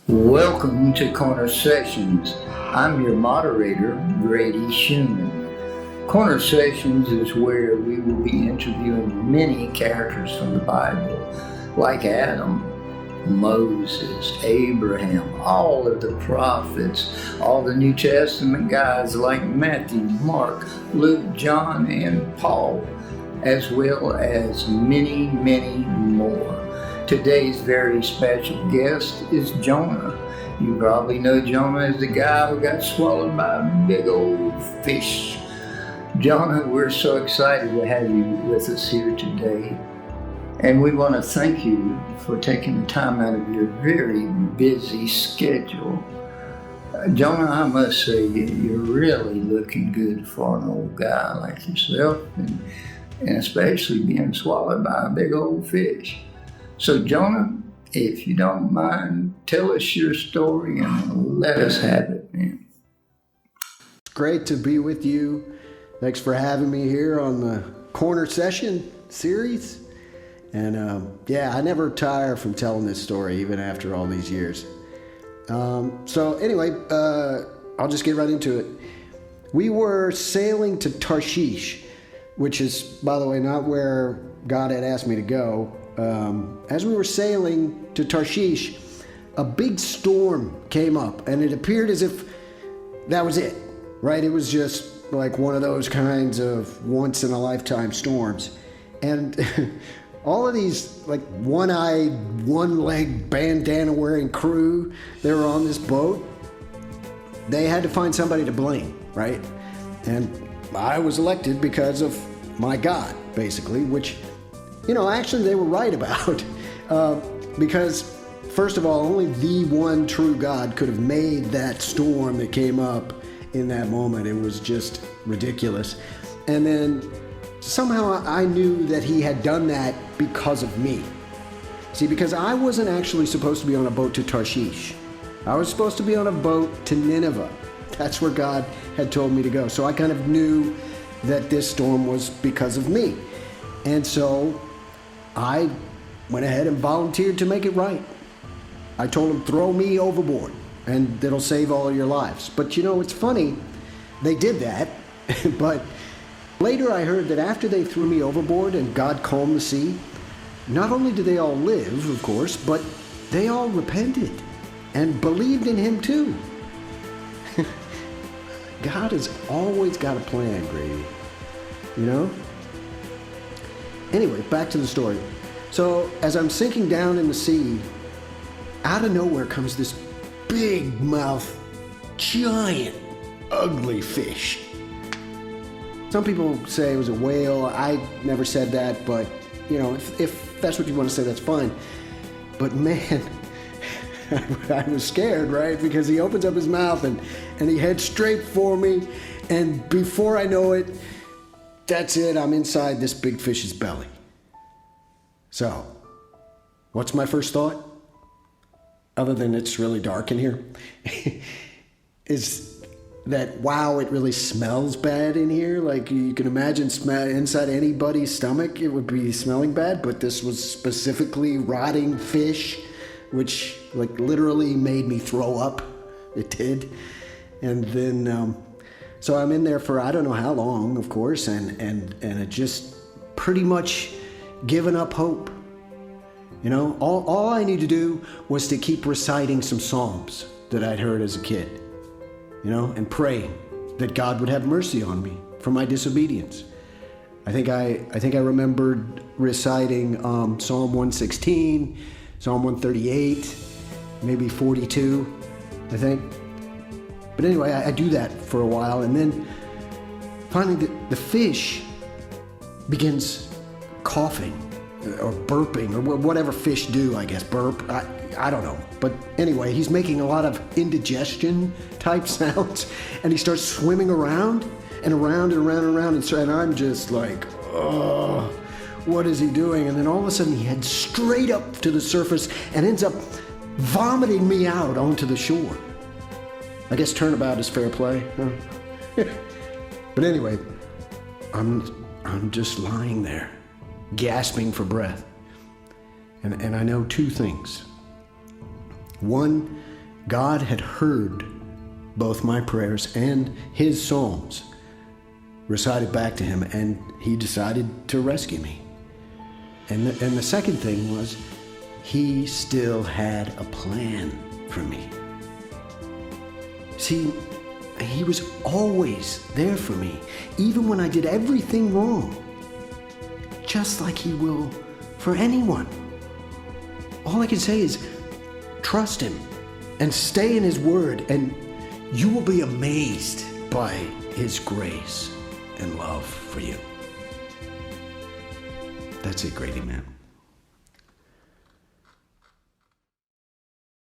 Welcome to Corner Sessions. I'm your moderator, Grady Schumann. Corner Sessions is where we will be interviewing many characters from the Bible, like Adam, Moses, Abraham, all of the prophets, all the New Testament guys like Matthew, Mark, Luke, John, and Paul, as well as many, many more. Today's very special guest is Jonah. You probably know Jonah as the guy who got swallowed by a big old fish. Jonah, we're so excited to have you with us here today. And we want to thank you for taking the time out of your very busy schedule. Jonah, I must say, you're really looking good for an old guy like yourself, and especially being swallowed by a big old fish. So Jonah, if you don't mind, tell us your story and let us have it, man. It's great to be with you. Thanks for having me here on the Corner Session series. And I never tire from telling this story, even after all these years. So anyway, I'll just get right into it. We were sailing to Tarshish, which is, by the way, not where God had asked me to go. As we were sailing to Tarshish, a big storm came up, and it appeared as if that was it, right? It was just like one of those kinds of once-in-a-lifetime storms. And all of these, like, one-eyed, one-legged, bandana-wearing crew that were on this boat, they had to find somebody to blame, right? And I was elected because of my God, basically, which, actually they were right about. Because, first of all, only the one true God could have made that storm that came up in that moment. It was just ridiculous. And then somehow I knew that he had done that because of me. See, because I wasn't actually supposed to be on a boat to Tarshish. I was supposed to be on a boat to Nineveh. That's where God had told me to go. So I kind of knew that this storm was because of me. And so I went ahead and volunteered to make it right. I told him, throw me overboard, and it'll save all of your lives. But it's funny, they did that, but later I heard that after they threw me overboard and God calmed the sea, not only did they all live, of course, but they all repented and believed in him too. God has always got a plan, Grady. Anyway, back to the story. So as I'm sinking down in the sea, out of nowhere comes this big mouth, giant, ugly fish. Some people say it was a whale. I never said that, but if that's what you want to say, that's fine. But man, I was scared, right? Because he opens up his mouth and he heads straight for me. And before I know it, that's it. I'm inside this big fish's belly. So, what's my first thought? Other than it's really dark in here, is that, wow, it really smells bad in here. Like, you can imagine inside anybody's stomach, it would be smelling bad. But this was specifically rotting fish, which literally made me throw up. It did. And then, so I'm in there for I don't know how long, of course, and it just pretty much given up hope. All I need to do was to keep reciting some psalms that I'd heard as a kid, and pray that God would have mercy on me for my disobedience. I think I remembered reciting Psalm 116, Psalm 138, maybe 42, I think. But anyway, I do that for a while, and then finally the fish begins coughing or burping or whatever fish do, I guess. Burp, I don't know. But anyway, he's making a lot of indigestion type sounds, and he starts swimming around and around and around and around, and I'm just like, oh, what is he doing? And then all of a sudden he heads straight up to the surface and ends up vomiting me out onto the shore. I guess turnabout is fair play. Huh? But anyway, I'm just lying there, gasping for breath. And I know two things. One, God had heard both my prayers and his psalms recited back to him, and he decided to rescue me. And the second thing was, he still had a plan for me. See, he was always there for me, even when I did everything wrong, just like he will for anyone. All I can say is, trust him and stay in his word, and you will be amazed by his grace and love for you. That's it, Grady, man.